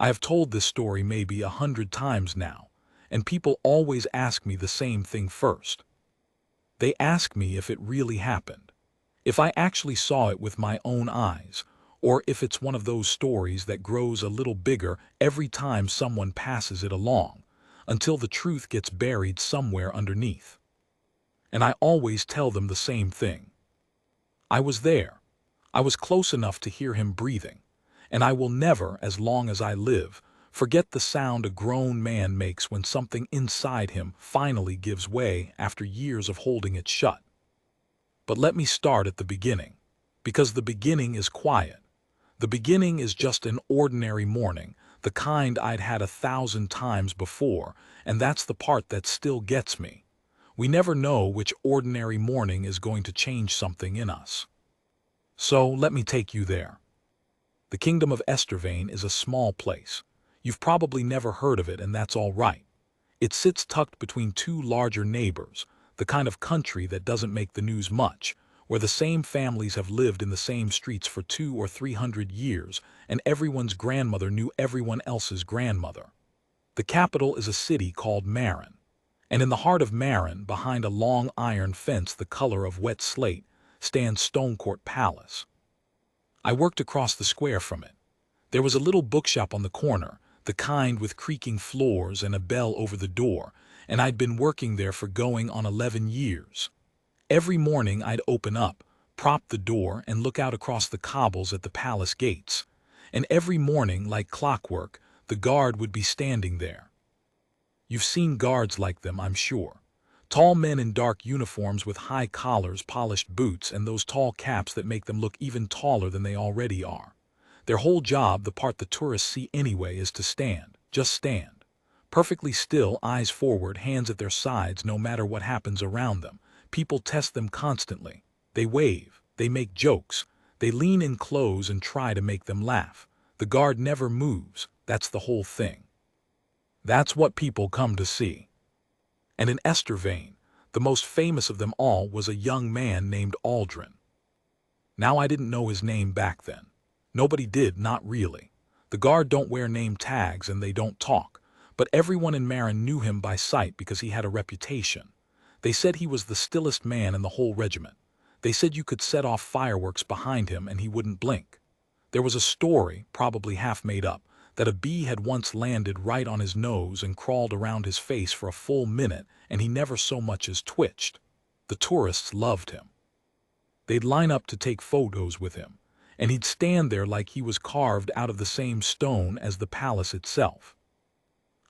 I have told this story maybe 100 times now, and people always ask me the same thing first. They ask me if it really happened, if I actually saw it with my own eyes, or if it's one of those stories that grows a little bigger every time someone passes it along, until the truth gets buried somewhere underneath. And I always tell them the same thing. I was there. I was close enough to hear him breathing, and I will never, as long as I live, forget the sound a grown man makes when something inside him finally gives way after years of holding it shut. But let me start at the beginning, because the beginning is quiet. The beginning is just an ordinary morning, the kind I'd had 1,000 times before, and that's the part that still gets me. We never know which ordinary morning is going to change something in us. So let me take you there. The kingdom of Estervane is a small place. You've probably never heard of it, and that's all right. It sits tucked between two larger neighbors, the kind of country that doesn't make the news much, where the same families have lived in the same streets for 200 or 300 years, and everyone's grandmother knew everyone else's grandmother. The capital is a city called Marin, and in the heart of Marin, behind a long iron fence the color of wet slate, stands Stonecourt Palace. I worked across the square from it. There was a little bookshop on the corner, the kind with creaking floors and a bell over the door, and I'd been working there for going on 11 years. Every morning I'd open up, prop the door, and look out across the cobbles at the palace gates. And every morning, like clockwork, the guard would be standing there. You've seen guards like them, I'm sure. Tall men in dark uniforms with high collars, polished boots, and those tall caps that make them look even taller than they already are. Their whole job, the part the tourists see anyway, is to stand, just stand. Perfectly still, eyes forward, hands at their sides, no matter what happens around them. People test them constantly. They wave, they make jokes, they lean in close and try to make them laugh. The guard never moves, that's the whole thing. That's what people come to see. And in Estervane, the most famous of them all was a young man named Aldren. Now I didn't know his name back then. Nobody did, not really. The guard don't wear name tags and they don't talk, but everyone in Marin knew him by sight because he had a reputation. They said he was the stillest man in the whole regiment. They said you could set off fireworks behind him and he wouldn't blink. There was a story, probably half made up, that a bee had once landed right on his nose and crawled around his face for a full minute, and he never so much as twitched. The tourists loved him. They'd line up to take photos with him, and he'd stand there like he was carved out of the same stone as the palace itself.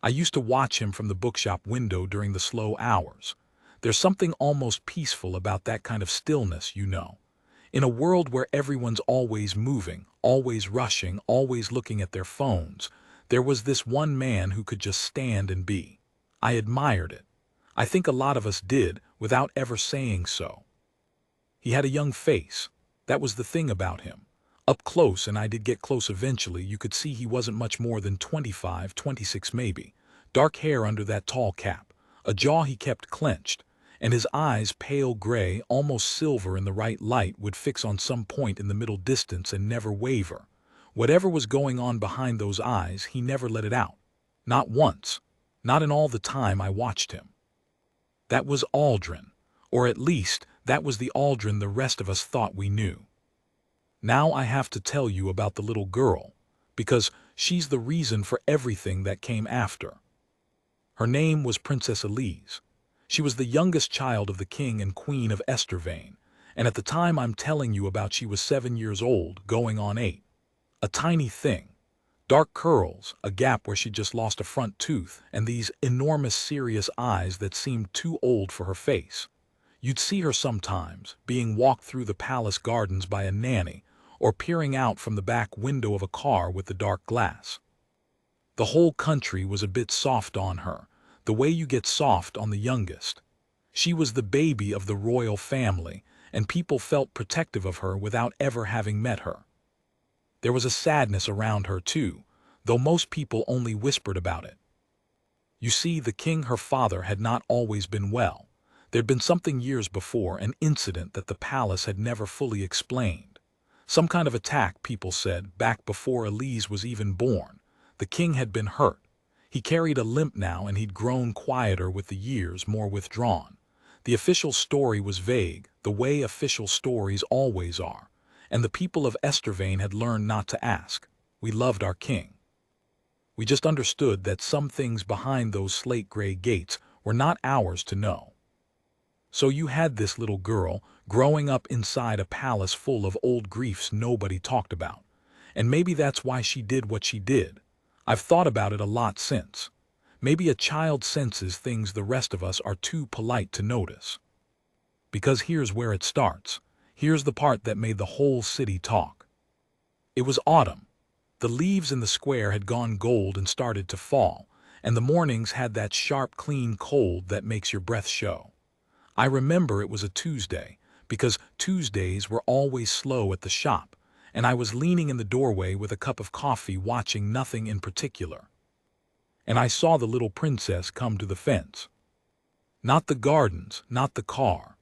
I used to watch him from the bookshop window during the slow hours. There's something almost peaceful about that kind of stillness, you know. In a world where everyone's always moving, always rushing, always looking at their phones, there was this one man who could just stand and be. I admired it. I think a lot of us did, without ever saying so. He had a young face. That was the thing about him. Up close, and I did get close eventually, you could see he wasn't much more than 25, 26 maybe. Dark hair under that tall cap, a jaw he kept clenched, and his eyes, pale gray, almost silver in the right light, would fix on some point in the middle distance and never waver. Whatever was going on behind those eyes, he never let it out. Not once. Not in all the time I watched him. That was Aldren, or at least, that was the Aldren the rest of us thought we knew. Now I have to tell you about the little girl, because she's the reason for everything that came after. Her name was Princess Elise. She was the youngest child of the king and queen of Estervane, and at the time I'm telling you about she was 7 years old, going on 8. A tiny thing. Dark curls, a gap where she just lost a front tooth, and these enormous serious eyes that seemed too old for her face. You'd see her sometimes, being walked through the palace gardens by a nanny, or peering out from the back window of a car with the dark glass. The whole country was a bit soft on her, the way you get soft on the youngest. She was the baby of the royal family, and people felt protective of her without ever having met her. There was a sadness around her too, though most people only whispered about it. You see, the king, her father, had not always been well. There'd been something years before, an incident that the palace had never fully explained. Some kind of attack, people said, back before Elise was even born. The king had been hurt. He carried a limp now, and he'd grown quieter with the years, more withdrawn. The official story was vague, the way official stories always are, and the people of Estervane had learned not to ask. We loved our king. We just understood that some things behind those slate-gray gates were not ours to know. So you had this little girl growing up inside a palace full of old griefs nobody talked about. And maybe that's why she did what she did. I've thought about it a lot since. Maybe a child senses things the rest of us are too polite to notice. Because here's where it starts. Here's the part that made the whole city talk. It was autumn. The leaves in the square had gone gold and started to fall, and the mornings had that sharp, clean cold that makes your breath show. I remember it was a Tuesday, because Tuesdays were always slow at the shop, and I was leaning in the doorway with a cup of coffee watching nothing in particular. And I saw the little princess come to the fence. Not the gardens, not the car.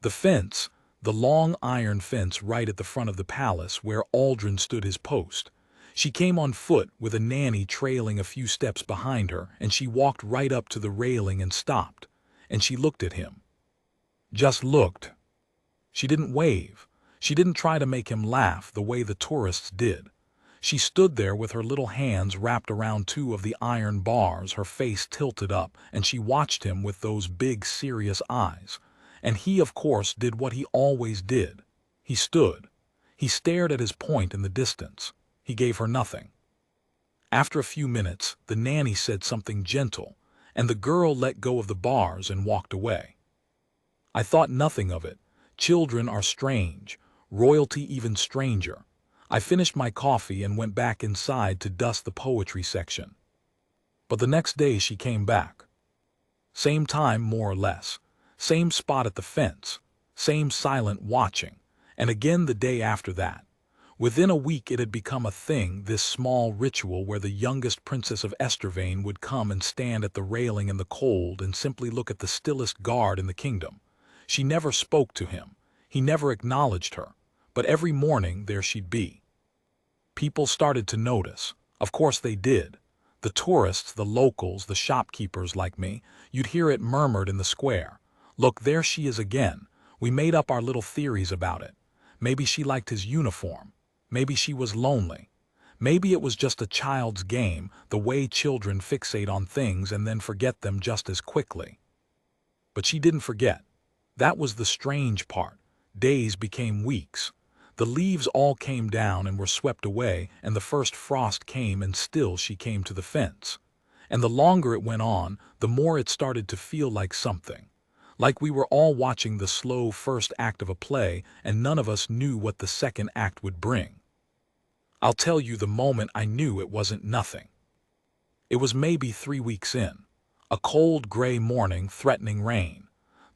The fence, the long iron fence right at the front of the palace where Aldren stood his post. She came on foot with a nanny trailing a few steps behind her, and she walked right up to the railing and stopped, and she looked at him. Just looked. She didn't wave. She didn't try to make him laugh the way the tourists did. She stood there with her little hands wrapped around two of the iron bars, her face tilted up, and she watched him with those big, serious eyes. And he, of course, did what he always did. He stood. He stared at his point in the distance. He gave her nothing. After a few minutes, the nanny said something gentle, and the girl let go of the bars and walked away. I thought nothing of it. Children are strange, royalty even stranger. I finished my coffee and went back inside to dust the poetry section. But the next day she came back. Same time, more or less. Same spot at the fence. Same silent watching. And again the day after that. Within a week it had become a thing, this small ritual where the youngest princess of Estervane would come and stand at the railing in the cold and simply look at the stillest guard in the kingdom. She never spoke to him. He never acknowledged her. But every morning there she'd be. People started to notice. Of course they did. The tourists, the locals, the shopkeepers like me, you'd hear it murmured in the square. Look, there she is again. We made up our little theories about it. Maybe she liked his uniform. Maybe she was lonely. Maybe it was just a child's game, the way children fixate on things and then forget them just as quickly. But she didn't forget. That was the strange part. Days became weeks. The leaves all came down and were swept away, and the first frost came, and still she came to the fence. And the longer it went on, the more it started to feel like something. Like we were all watching the slow first act of a play, and none of us knew what the second act would bring. I'll tell you the moment I knew it wasn't nothing. It was maybe 3 weeks in. A cold gray morning, threatening rain.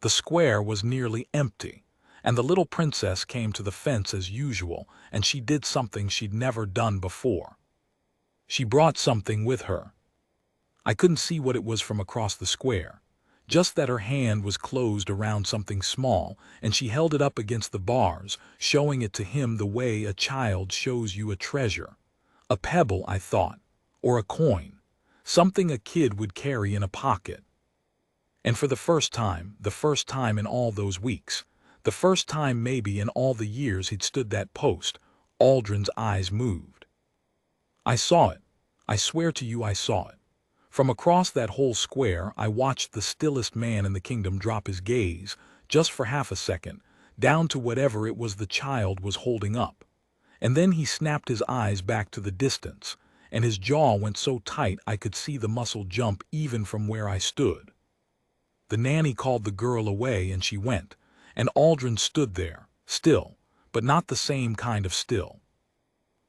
The square was nearly empty, and the little princess came to the fence as usual, and she did something she'd never done before. She brought something with her. I couldn't see what it was from across the square, just that her hand was closed around something small, and she held it up against the bars, showing it to him the way a child shows you a treasure. A pebble, I thought, or a coin, something a kid would carry in a pocket. And for the first time in all those weeks, the first time maybe in all the years he'd stood that post, Aldren's eyes moved. I saw it. I swear to you I saw it. From across that whole square, I watched the stillest man in the kingdom drop his gaze, just for half a second, down to whatever it was the child was holding up. And then he snapped his eyes back to the distance, and his jaw went so tight I could see the muscle jump even from where I stood. The nanny called the girl away and she went, and Aldren stood there, still, but not the same kind of still.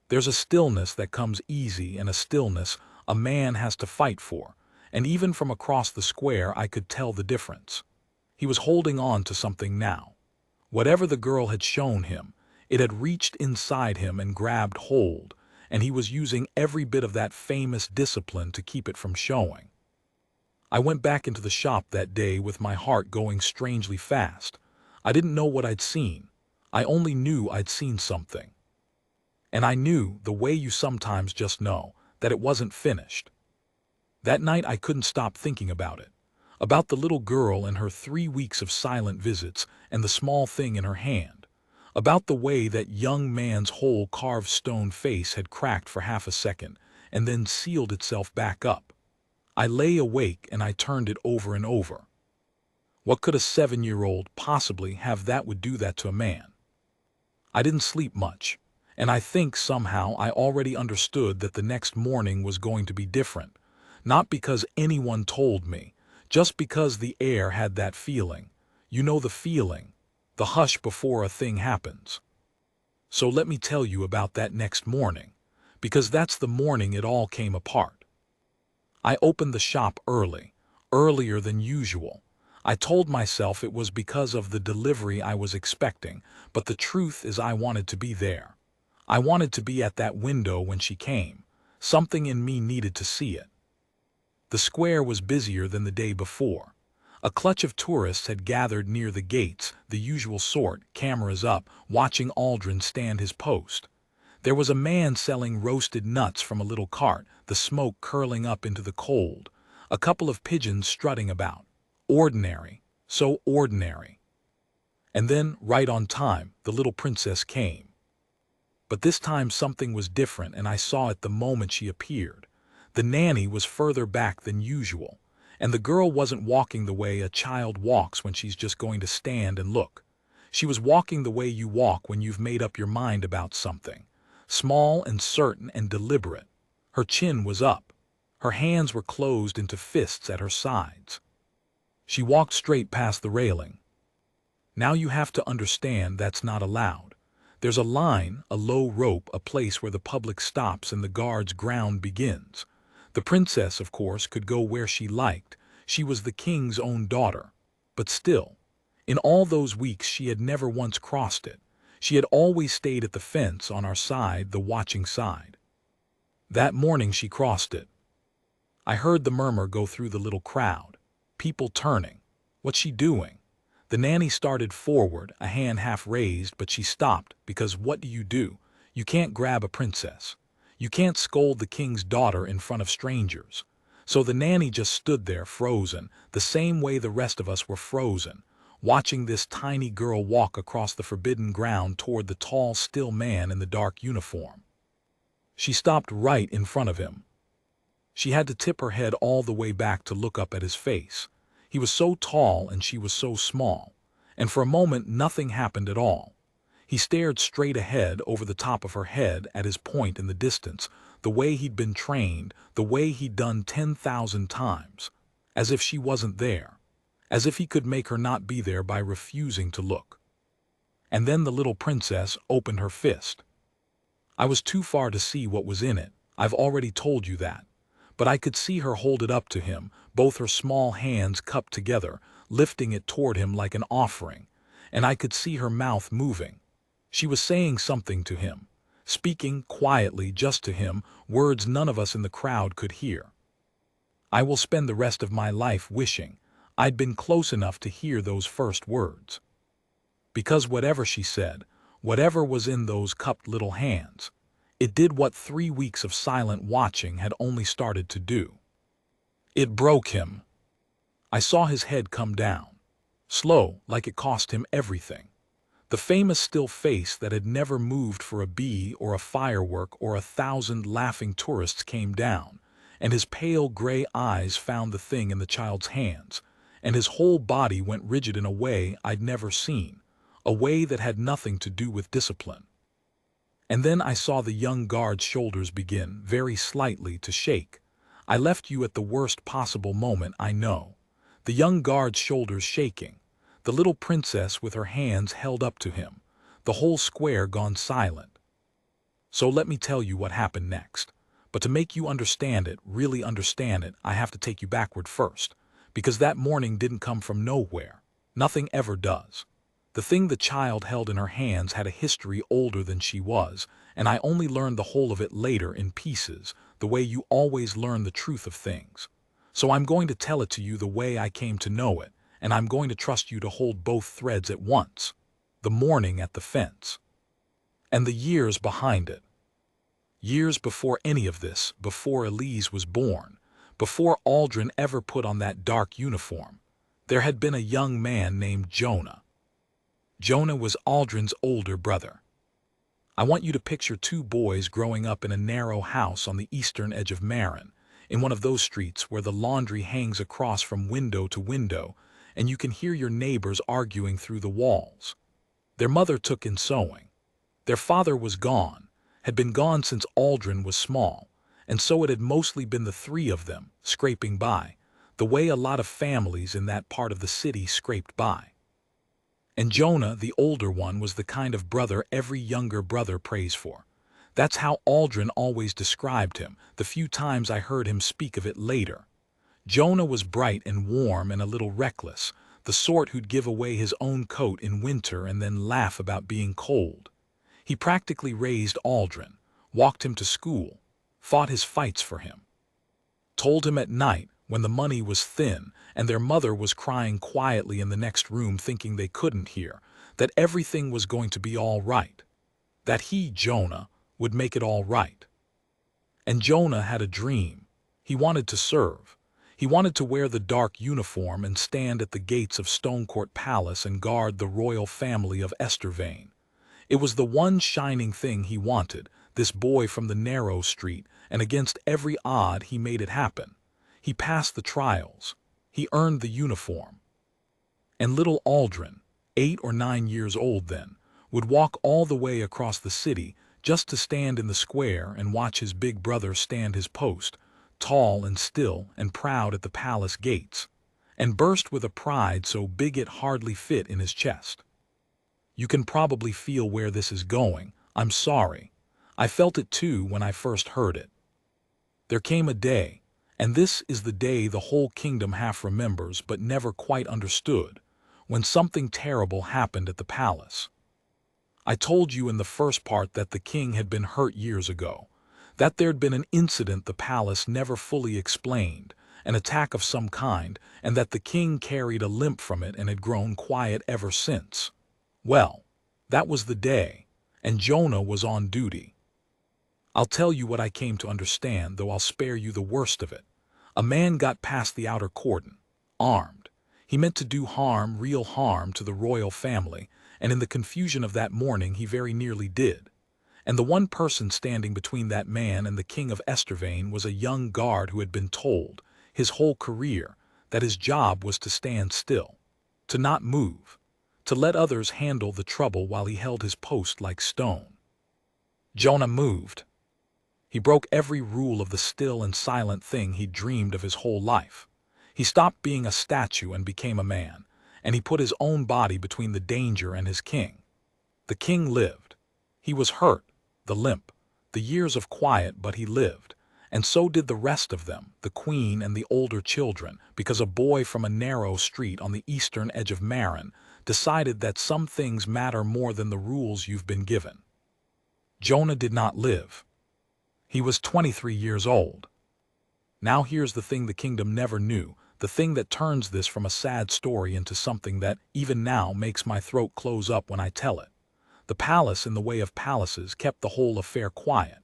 There's a stillness that comes easy and a stillness a man has to fight for, and even from across the square I could tell the difference. He was holding on to something now. Whatever the girl had shown him, it had reached inside him and grabbed hold, and he was using every bit of that famous discipline to keep it from showing. I went back into the shop that day with my heart going strangely fast. I didn't know what I'd seen. I only knew I'd seen something. And I knew, the way you sometimes just know, that it wasn't finished. That night I couldn't stop thinking about it. About the little girl and her 3 weeks of silent visits and the small thing in her hand. About the way that young man's whole carved stone face had cracked for half a second and then sealed itself back up. I lay awake and I turned it over and over. What could a 7-year-old possibly have that would do that to a man? I didn't sleep much, and I think somehow I already understood that the next morning was going to be different. Not because anyone told me, just because the air had that feeling. You know the feeling, the hush before a thing happens. So let me tell you about that next morning, because that's the morning it all came apart. I opened the shop early, earlier than usual. I told myself it was because of the delivery I was expecting, but the truth is I wanted to be there. I wanted to be at that window when she came. Something in me needed to see it. The square was busier than the day before. A clutch of tourists had gathered near the gates, the usual sort, cameras up, watching Aldren stand his post. There was a man selling roasted nuts from a little cart, the smoke curling up into the cold. A couple of pigeons strutting about. Ordinary, so ordinary. And then, right on time, the little princess came. But this time something was different, and I saw it the moment she appeared. The nanny was further back than usual, and the girl wasn't walking the way a child walks when she's just going to stand and look. She was walking the way you walk when you've made up your mind about something. Small and certain and deliberate. Her chin was up. Her hands were closed into fists at her sides. She walked straight past the railing. Now you have to understand that's not allowed. There's a line, a low rope, a place where the public stops and the guard's ground begins. The princess, of course, could go where she liked. She was the king's own daughter. But still, in all those weeks she had never once crossed it. She had always stayed at the fence on our side, the watching side. That morning she crossed it. I heard the murmur go through the little crowd. People turning. What's she doing? The nanny started forward, a hand half raised, but she stopped, because what do? You can't grab a princess. You can't scold the king's daughter in front of strangers. So the nanny just stood there frozen, the same way the rest of us were frozen, watching this tiny girl walk across the forbidden ground toward the tall, still man in the dark uniform. She stopped right in front of him. She had to tip her head all the way back to look up at his face. He was so tall and she was so small, and for a moment nothing happened at all. He stared straight ahead over the top of her head at his point in the distance, the way he'd been trained, the way he'd done 10,000 times, as if she wasn't there, as if he could make her not be there by refusing to look. And then the little princess opened her fist. I was too far to see what was in it, I've already told you that. But I could see her hold it up to him, both her small hands cupped together, lifting it toward him like an offering, and I could see her mouth moving. She was saying something to him, speaking quietly just to him, words none of us in the crowd could hear. I will spend the rest of my life wishing I'd been close enough to hear those first words. Because whatever she said, whatever was in those cupped little hands, it did what 3 weeks of silent watching had only started to do. It broke him. I saw his head come down, slow, like it cost him everything. The famous still face that had never moved for a bee or a firework or 1,000 laughing tourists came down, and his pale gray eyes found the thing in the child's hands, and his whole body went rigid in a way I'd never seen, a way that had nothing to do with discipline. And then I saw the young guard's shoulders begin, very slightly, to shake. I left you at the worst possible moment, I know. The young guard's shoulders shaking. The little princess with her hands held up to him. The whole square gone silent. So let me tell you what happened next. But to make you understand it, really understand it, I have to take you backward first. Because that morning didn't come from nowhere. Nothing ever does. The thing the child held in her hands had a history older than she was, and I only learned the whole of it later in pieces, the way you always learn the truth of things. So I'm going to tell it to you the way I came to know it, and I'm going to trust you to hold both threads at once. The morning at the fence. And the years behind it. Years before any of this, before Elise was born, before Aldren ever put on that dark uniform, there had been a young man named Jonah. Jonah was Aldren's older brother. I want you to picture two boys growing up in a narrow house on the eastern edge of Marin, in one of those streets where the laundry hangs across from window to window, and you can hear your neighbors arguing through the walls. Their mother took in sewing. Their father was gone, had been gone since Aldren was small, and so it had mostly been the three of them, scraping by, the way a lot of families in that part of the city scraped by. And Jonah, the older one, was the kind of brother every younger brother prays for. That's how Aldren always described him, the few times I heard him speak of it later. Jonah was bright and warm and a little reckless, the sort who'd give away his own coat in winter and then laugh about being cold. He practically raised Aldren, walked him to school, fought his fights for him. Told him at night, when the money was thin and their mother was crying quietly in the next room thinking they couldn't hear, that everything was going to be all right. That he, Jonah, would make it all right. And Jonah had a dream. He wanted to serve. He wanted to wear the dark uniform and stand at the gates of Stonecourt Palace and guard the royal family of Estervane. It was the one shining thing he wanted, this boy from the narrow street, and against every odd he made it happen. He passed the trials. He earned the uniform. And little Aldren, 8 or 9 years old then, would walk all the way across the city just to stand in the square and watch his big brother stand his post, tall and still and proud at the palace gates, and burst with a pride so big it hardly fit in his chest. You can probably feel where this is going. I'm sorry. I felt it too when I first heard it. There came a day, and this is the day the whole kingdom half remembers but never quite understood, when something terrible happened at the palace. I told you in the first part that the king had been hurt years ago, that there'd been an incident the palace never fully explained, an attack of some kind, and that the king carried a limp from it and had grown quiet ever since. Well, that was the day, and Jonah was on duty. I'll tell you what I came to understand, though I'll spare you the worst of it. A man got past the outer cordon, armed. He meant to do harm, real harm, to the royal family, and in the confusion of that morning he very nearly did. And the one person standing between that man and the king of Estervane was a young guard who had been told, his whole career, that his job was to stand still, to not move, to let others handle the trouble while he held his post like stone. Jonah moved. He broke every rule of the still and silent thing he'd dreamed of his whole life. He stopped being a statue and became a man, and he put his own body between the danger and his king. The king lived. He was hurt, the limp, the years of quiet, but he lived, and so did the rest of them, the queen and the older children, because a boy from a narrow street on the eastern edge of Marin decided that some things matter more than the rules you've been given. Jonah did not live. He was 23 years old. Now here's the thing the kingdom never knew, the thing that turns this from a sad story into something that, even now, makes my throat close up when I tell it. The palace, in the way of palaces, kept the whole affair quiet.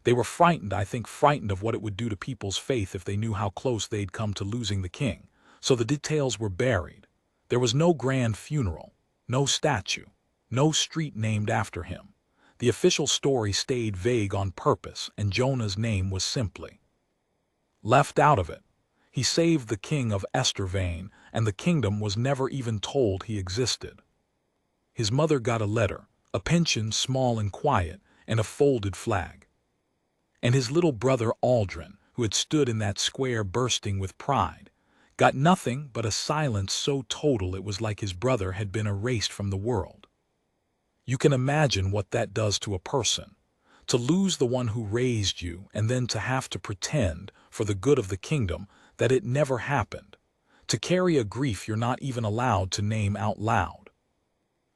They were frightened, I think frightened of what it would do to people's faith if they knew how close they'd come to losing the king. So the details were buried. There was no grand funeral, no statue, no street named after him. The official story stayed vague on purpose, and Jonah's name was simply left out of it. He saved the king of Estervane, and the kingdom was never even told he existed. His mother got a letter, a pension small and quiet, and a folded flag. And his little brother Aldren, who had stood in that square bursting with pride, got nothing but a silence so total it was like his brother had been erased from the world. You can imagine what that does to a person. To lose the one who raised you and then to have to pretend, for the good of the kingdom, that it never happened. To carry a grief you're not even allowed to name out loud.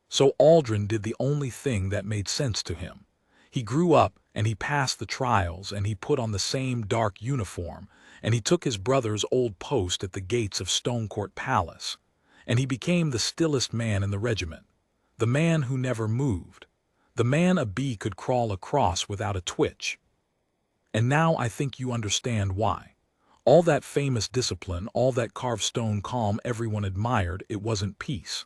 So Aldren did the only thing that made sense to him. He grew up and he passed the trials and he put on the same dark uniform and he took his brother's old post at the gates of Stonecourt Palace. And he became the stillest man in the regiment. The man who never moved. The man a bee could crawl across without a twitch. And now I think you understand why. All that famous discipline, all that carved stone calm everyone admired, it wasn't peace.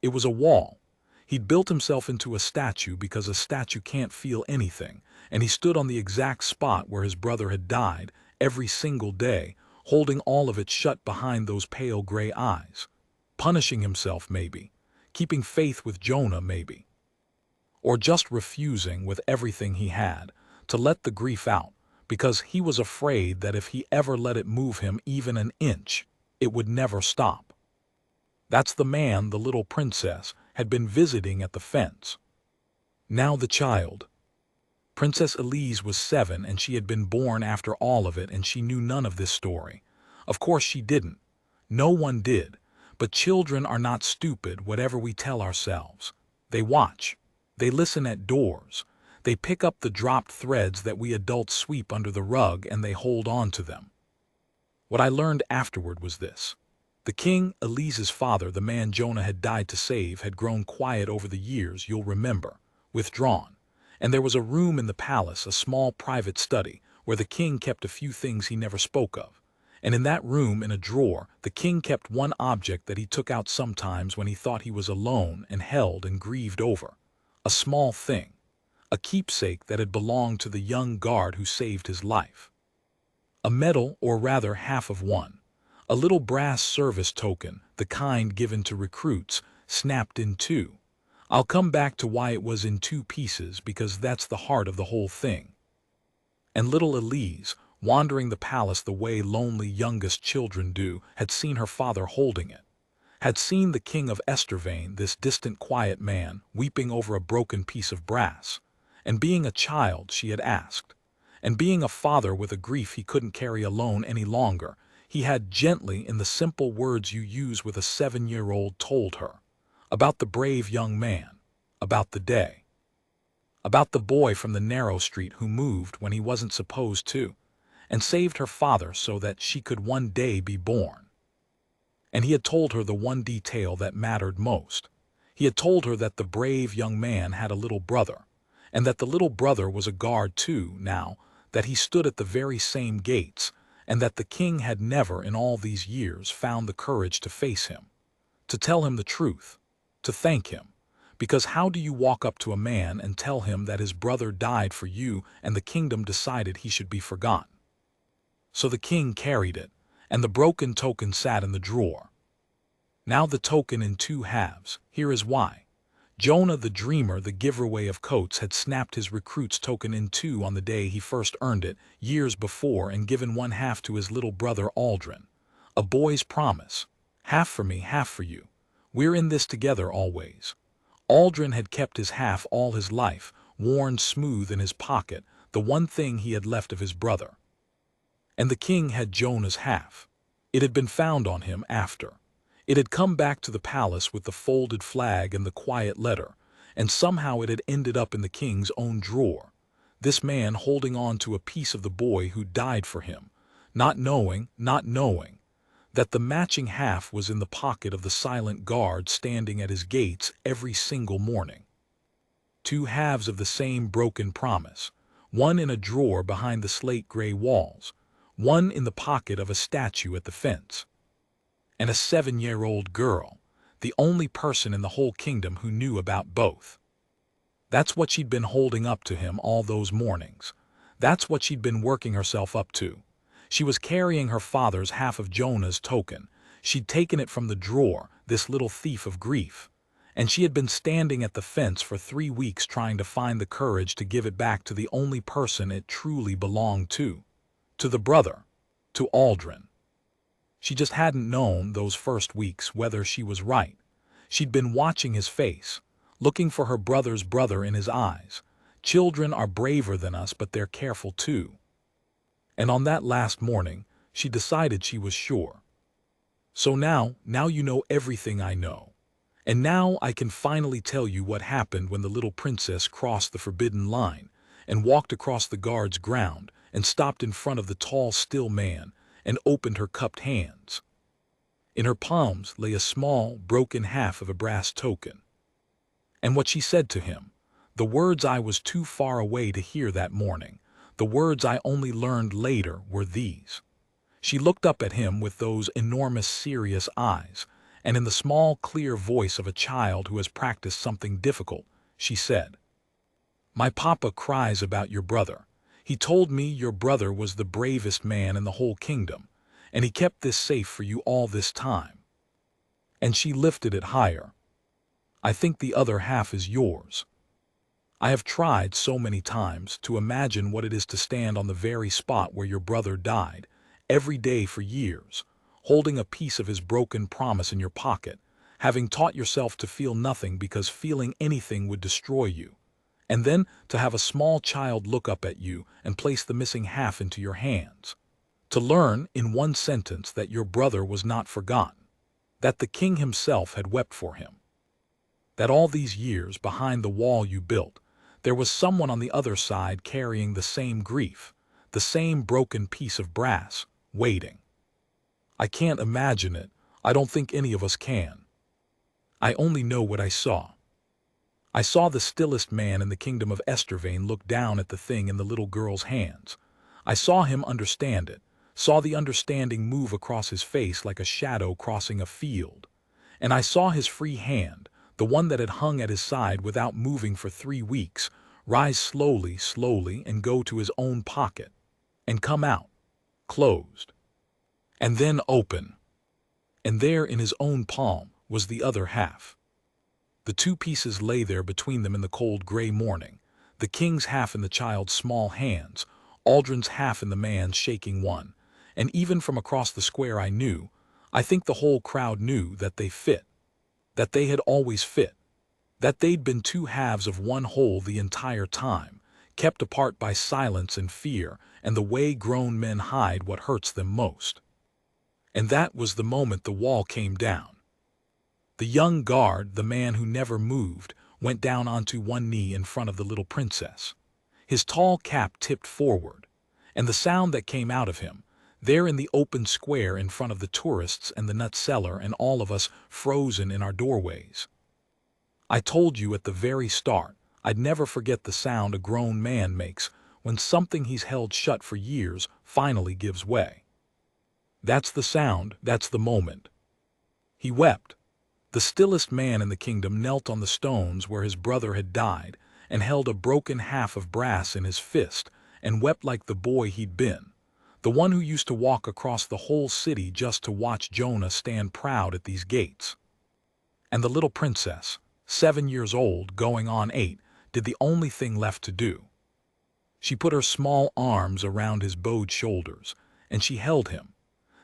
It was a wall. He'd built himself into a statue because a statue can't feel anything, and he stood on the exact spot where his brother had died, every single day, holding all of it shut behind those pale gray eyes. Punishing himself, maybe. Keeping faith with Jonah, maybe. Or just refusing, with everything he had, to let the grief out, because he was afraid that if he ever let it move him even an inch, it would never stop. That's the man the little princess had been visiting at the fence. Now the child. Princess Elise was 7 and she had been born after all of it, and she knew none of this story. Of course she didn't. No one did. But children are not stupid, whatever we tell ourselves. They watch. They listen at doors. They pick up the dropped threads that we adults sweep under the rug, and they hold on to them. What I learned afterward was this. The king, Elise's father, the man Jonah had died to save, had grown quiet over the years, you'll remember, withdrawn. And there was a room in the palace, a small private study, where the king kept a few things he never spoke of. And in that room, in a drawer, the king kept one object that he took out sometimes when he thought he was alone and held and grieved over. A small thing. A keepsake that had belonged to the young guard who saved his life. A medal, or rather half of one. A little brass service token, the kind given to recruits, snapped in two. I'll come back to why it was in 2 pieces, because that's the heart of the whole thing. And little Elise, wandering the palace the way lonely youngest children do, had seen her father holding it. Had seen the king of Estervain, this distant quiet man, weeping over a broken piece of brass. And being a child, she had asked. And being a father with a grief he couldn't carry alone any longer, he had gently, in the simple words you use with a 7-year-old, told her. About the brave young man. About the day. About the boy from the narrow street who moved when he wasn't supposed to, and saved her father so that she could one day be born. And he had told her the one detail that mattered most. He had told her that the brave young man had a little brother, and that the little brother was a guard too now, that he stood at the very same gates, and that the king had never in all these years found the courage to face him, to tell him the truth, to thank him. Because how do you walk up to a man and tell him that his brother died for you and the kingdom decided he should be forgotten? So the king carried it, and the broken token sat in the drawer. Now the token in 2 halves. Here is why. Jonah the dreamer, the giveaway of coats, had snapped his recruit's token in 2 on the day he first earned it, years before, and given 1/2 to his little brother Aldren. A boy's promise. Half for me, half for you. We're in this together always. Aldren had kept his half all his life, worn smooth in his pocket, the one thing he had left of his brother. And the king had Jonah's half. It had been found on him after. It had come back to the palace with the folded flag and the quiet letter, and somehow it had ended up in the king's own drawer. This man holding on to a piece of the boy who died for him, not knowing that the matching half was in the pocket of the silent guard standing at his gates every single morning. 2 halves of the same broken promise, one in a drawer behind the slate-gray walls, one in the pocket of a statue at the fence. And a 7-year-old girl, the only person in the whole kingdom who knew about both. That's what she'd been holding up to him all those mornings. That's what she'd been working herself up to. She was carrying her father's half of Jonah's token. She'd taken it from the drawer, this little thief of grief. And she had been standing at the fence for 3 weeks trying to find the courage to give it back to the only person it truly belonged to the brother, to Aldren. She just hadn't known those first weeks whether she was right. She'd been watching his face, looking for her brother's brother in his eyes. Children are braver than us, but they're careful too. And on that last morning, she decided she was sure. So now you know everything I know. And now I can finally tell you what happened when the little princess crossed the forbidden line and walked across the guard's ground and stopped in front of the tall, still man and opened her cupped hands. In her palms lay a small, broken half of a brass token. And what she said to him, the words I was too far away to hear that morning, The words I only learned later were these. She looked up at him with those enormous, serious eyes, and in the small, clear voice of a child who has practiced something difficult, she said, "My papa cries about your brother. He told me your brother was the bravest man in the whole kingdom, and he kept this safe for you all this time." And she lifted it higher. "I think the other half is yours." I have tried so many times to imagine what it is to stand on the very spot where your brother died, every day for years, holding a piece of his broken promise in your pocket, having taught yourself to feel nothing because feeling anything would destroy you, and then to have a small child look up at you and place the missing half into your hands. To learn in one sentence that your brother was not forgotten, that the king himself had wept for him, that all these years behind the wall you built, there was someone on the other side carrying the same grief, the same broken piece of brass, waiting. I can't imagine it. I don't think any of us can. I only know what I saw. I saw the stillest man in the kingdom of Estervane look down at the thing in the little girl's hands. I saw him understand it, saw the understanding move across his face like a shadow crossing a field. And I saw his free hand, the one that had hung at his side without moving for 3 weeks, rise slowly, slowly, and go to his own pocket, and come out, closed, and then open. And there in his own palm was the other half. The two pieces lay there between them in the cold gray morning, the king's half in the child's small hands, Aldren's half in the man's shaking one, and even from across the square I think the whole crowd knew that they fit, that they had always fit, that they'd been two halves of one whole the entire time, kept apart by silence and fear and the way grown men hide what hurts them most. And that was the moment the wall came down. The young guard, the man who never moved, went down onto one knee in front of the little princess. His tall cap tipped forward, and the sound that came out of him, there in the open square in front of the tourists and the nut seller and all of us frozen in our doorways. I told you at the very start, I'd never forget the sound a grown man makes when something he's held shut for years finally gives way. That's the sound, that's the moment. He wept. The stillest man in the kingdom knelt on the stones where his brother had died and held a broken half of brass in his fist and wept like the boy he'd been, the one who used to walk across the whole city just to watch Jonah stand proud at these gates. And the little princess, 7 years old, going on 8, did the only thing left to do. She put her small arms around his bowed shoulders, and she held him.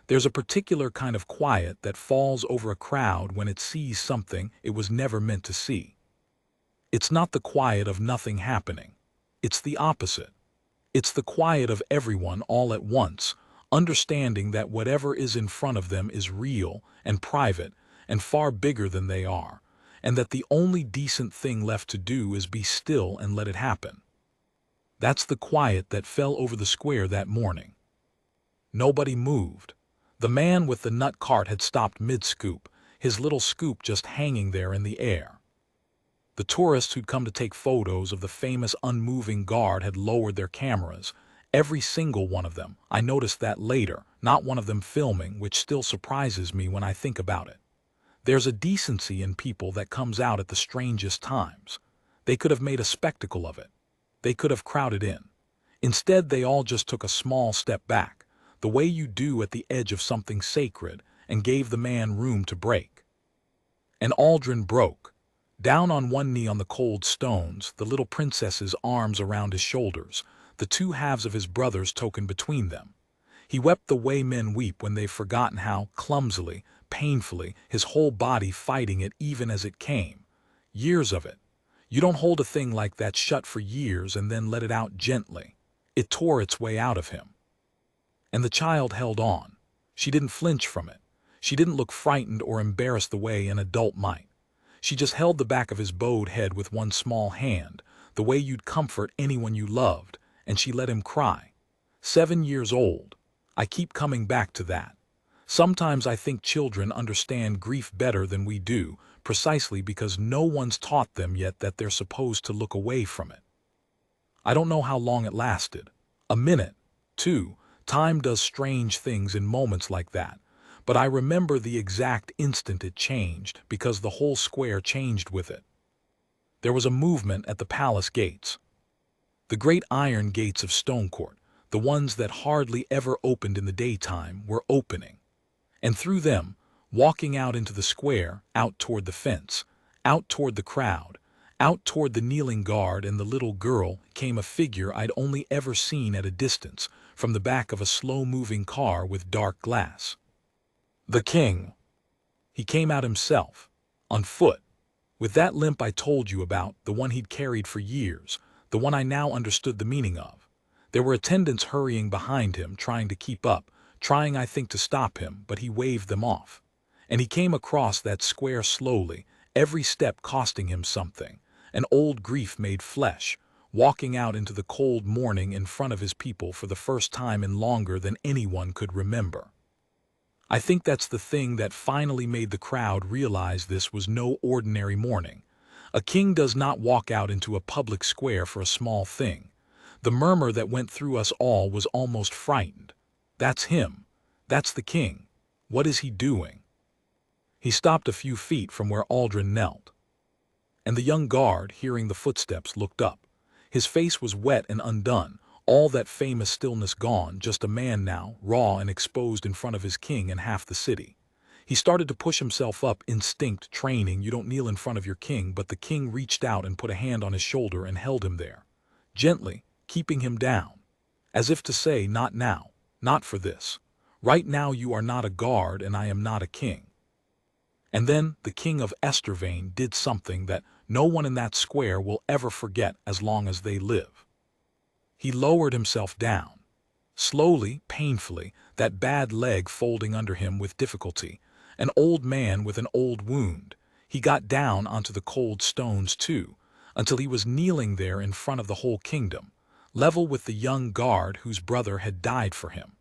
There's a particular kind of quiet that falls over a crowd when it sees something it was never meant to see. It's not the quiet of nothing happening. It's the opposite. It's the quiet of everyone all at once, understanding that whatever is in front of them is real and private and far bigger than they are, and that the only decent thing left to do is be still and let it happen. That's the quiet that fell over the square that morning. Nobody moved. The man with the nut cart had stopped mid-scoop, his little scoop just hanging there in the air. The tourists who'd come to take photos of the famous unmoving guard had lowered their cameras, every single one of them. I noticed that later, not one of them filming, which still surprises me when I think about it. There's a decency in people that comes out at the strangest times. They could have made a spectacle of it. They could have crowded in. Instead, they all just took a small step back, the way you do at the edge of something sacred, and gave the man room to break. And Aldren broke, down on one knee on the cold stones, the little princess's arms around his shoulders, the two halves of his brother's token between them. He wept the way men weep when they've forgotten how, clumsily, painfully, his whole body fighting it even as it came. Years of it. You don't hold a thing like that shut for years and then let it out gently. It tore its way out of him. And the child held on. She didn't flinch from it. She didn't look frightened or embarrassed the way an adult might. She just held the back of his bowed head with one small hand, the way you'd comfort anyone you loved, and she let him cry. 7 years old. I keep coming back to that. Sometimes I think children understand grief better than we do, precisely because no one's taught them yet that they're supposed to look away from it. I don't know how long it lasted. A minute, two. Time does strange things in moments like that, but I remember the exact instant it changed because the whole square changed with it. There was a movement at the palace gates. The great iron gates of Stonecourt, the ones that hardly ever opened in the daytime, were opening. And through them, walking out into the square, out toward the fence, out toward the crowd, out toward the kneeling guard and the little girl, came a figure I'd only ever seen at a distance, from the back of a slow-moving car with dark glass. The king. He came out himself, on foot, with that limp I told you about, the one he'd carried for years, the one I now understood the meaning of. There were attendants hurrying behind him, trying to keep up, trying, I think, to stop him, but he waved them off. And he came across that square slowly, every step costing him something, an old grief made flesh, walking out into the cold morning in front of his people for the first time in longer than anyone could remember. I think that's the thing that finally made the crowd realize this was no ordinary morning. A king does not walk out into a public square for a small thing. The murmur that went through us all was almost frightened. That's him. That's the king. What is he doing? He stopped a few feet from where Aldren knelt. And the young guard, hearing the footsteps, looked up. His face was wet and undone, all that famous stillness gone, just a man now, raw and exposed in front of his king and half the city. He started to push himself up, instinct, training, you don't kneel in front of your king, but the king reached out and put a hand on his shoulder and held him there, gently, keeping him down, as if to say, not now, not for this. Right now you are not a guard and I am not a king. And then the king of Estervane did something that no one in that square will ever forget as long as they live. He lowered himself down. Slowly, painfully, that bad leg folding under him with difficulty, an old man with an old wound. He got down onto the cold stones too, until he was kneeling there in front of the whole kingdom, level with the young guard whose brother had died for him.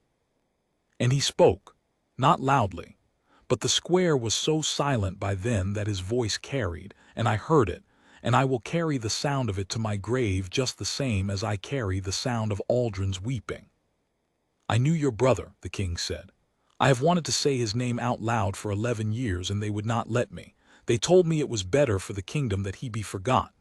And he spoke, not loudly, but the square was so silent by then that his voice carried, and I heard it, and I will carry the sound of it to my grave just the same as I carry the sound of Aldren's weeping. I knew your brother, the king said. I have wanted to say his name out loud for 11 years and they would not let me. They told me it was better for the kingdom that he be forgot.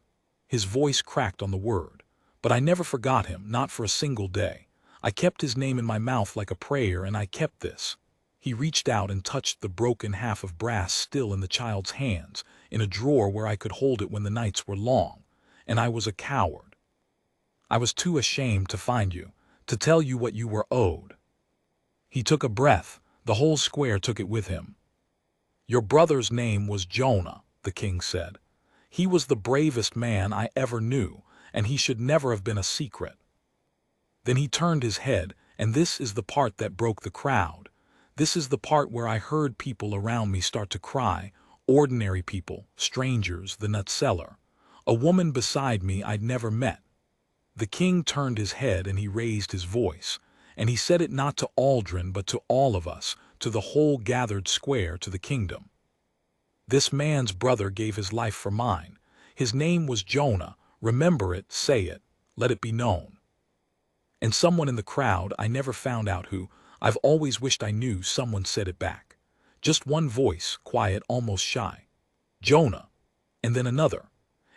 His voice cracked on the word. But I never forgot him, not for a single day. I kept his name in my mouth like a prayer, and I kept this. He reached out and touched the broken half of brass still in the child's hands, in a drawer where I could hold it when the nights were long, and I was a coward. I was too ashamed to find you, to tell you what you were owed. He took a breath, the whole square took it with him. Your brother's name was Jonah, the king said. He was the bravest man I ever knew, and he should never have been a secret. Then he turned his head, and this is the part that broke the crowd. This is the part where I heard people around me start to cry, ordinary people, strangers, the nut seller, a woman beside me I'd never met. The king turned his head and he raised his voice, and he said it not to Aldren but to all of us, to the whole gathered square, to the kingdom. This man's brother gave his life for mine. His name was Jonah. Remember it, say it, let it be known. And someone in the crowd, I never found out who, I've always wished I knew, someone said it back. Just one voice, quiet, almost shy. Jonah. And then another.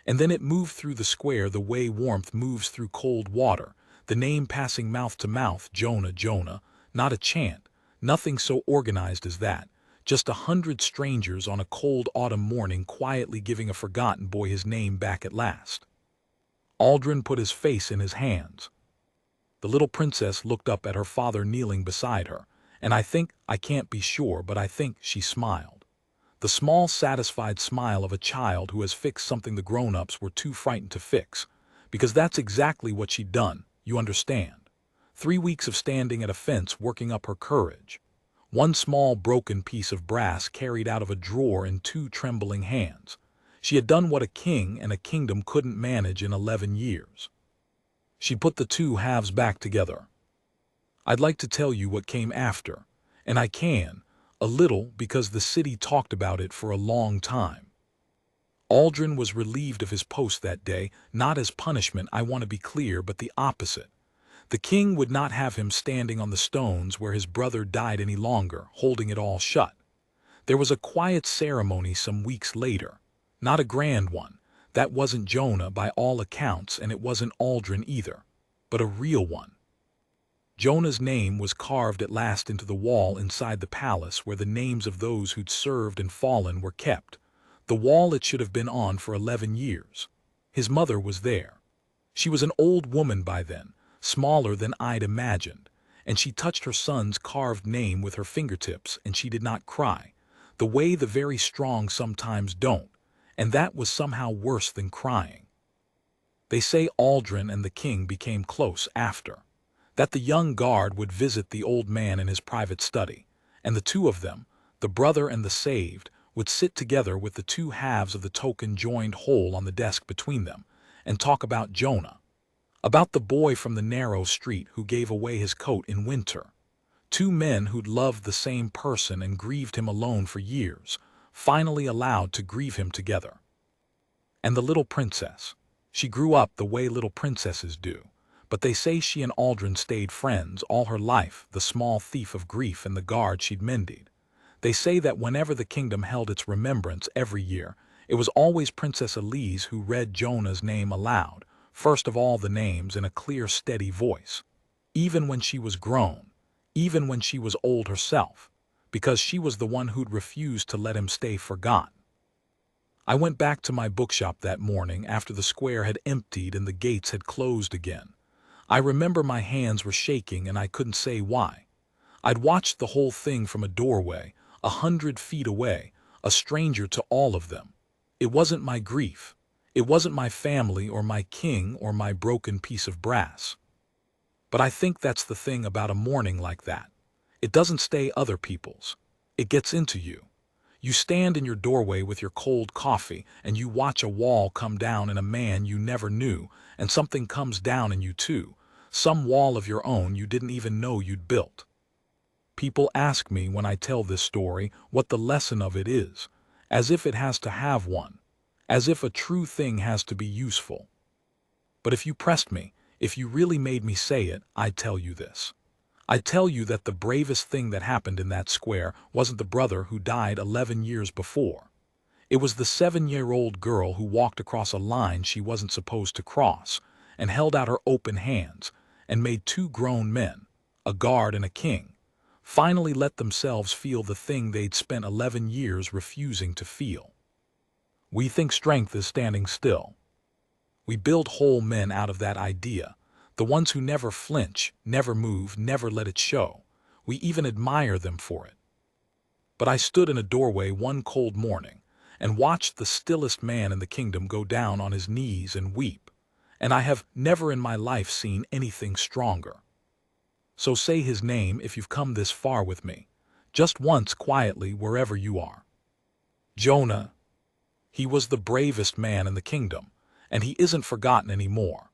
And then it moved through the square the way warmth moves through cold water, the name passing mouth to mouth, Jonah, Jonah, not a chant, nothing so organized as that, just 100 strangers on a cold autumn morning quietly giving a forgotten boy his name back at last. Aldren put his face in his hands. The little princess looked up at her father kneeling beside her, and I can't be sure, but I think she smiled. The small, satisfied smile of a child who has fixed something the grown-ups were too frightened to fix, because that's exactly what she'd done, you understand. 3 weeks of standing at a fence working up her courage. One small broken piece of brass carried out of a drawer in 2 trembling hands. She had done what a king and a kingdom couldn't manage in 11 years. She put the 2 halves back together. I'd like to tell you what came after, and I can, a little, because the city talked about it for a long time. Aldren was relieved of his post that day, not as punishment, I want to be clear, but the opposite. The king would not have him standing on the stones where his brother died any longer, holding it all shut. There was a quiet ceremony some weeks later. Not a grand one. That wasn't Jonah by all accounts, and it wasn't Aldren either. But a real one. Jonah's name was carved at last into the wall inside the palace where the names of those who'd served and fallen were kept. The wall it should have been on for 11 years. His mother was there. She was an old woman by then, smaller than I'd imagined, and she touched her son's carved name with her fingertips, and she did not cry, the way the very strong sometimes don't, and that was somehow worse than crying. They say Aldren and the king became close after. That the young guard would visit the old man in his private study, and the two of them, the brother and the saved, would sit together with the two halves of the token joined whole on the desk between them, and talk about Jonah. About the boy from the narrow street who gave away his coat in winter. Two men who'd loved the same person and grieved him alone for years, finally allowed to grieve him together. And the little princess. She grew up the way little princesses do. But they say she and Aldren stayed friends all her life, the small thief of grief and the guard she'd mended. They say that whenever the kingdom held its remembrance every year, it was always Princess Elise who read Jonah's name aloud, first of all the names in a clear, steady voice. Even when she was grown, even when she was old herself, because she was the one who'd refused to let him stay forgotten. I went back to my bookshop that morning after the square had emptied and the gates had closed again. I remember my hands were shaking and I couldn't say why. I'd watched the whole thing from a doorway, 100 feet away, a stranger to all of them. It wasn't my grief. It wasn't my family or my king or my broken piece of brass. But I think that's the thing about a morning like that. It doesn't stay other people's. It gets into you. You stand in your doorway with your cold coffee and you watch a wall come down in a man you never knew, and something comes down in you too. Some wall of your own you didn't even know you'd built. People ask me when I tell this story what the lesson of it is, as if it has to have one, as if a true thing has to be useful. But if you pressed me, if you really made me say it, I'd tell you this. I'd tell you that the bravest thing that happened in that square wasn't the brother who died 11 years before. It was the 7-year-old girl who walked across a line she wasn't supposed to cross, and held out her open hands, and made two grown men, a guard and a king, finally let themselves feel the thing they'd spent 11 years refusing to feel. We think strength is standing still. We build whole men out of that idea, the ones who never flinch, never move, never let it show. We even admire them for it. But I stood in a doorway one cold morning and watched the stillest man in the kingdom go down on his knees and weep. And I have never in my life seen anything stronger. So say his name if you've come this far with me, just once quietly wherever you are. Jonah. He was the bravest man in the kingdom, and he isn't forgotten anymore.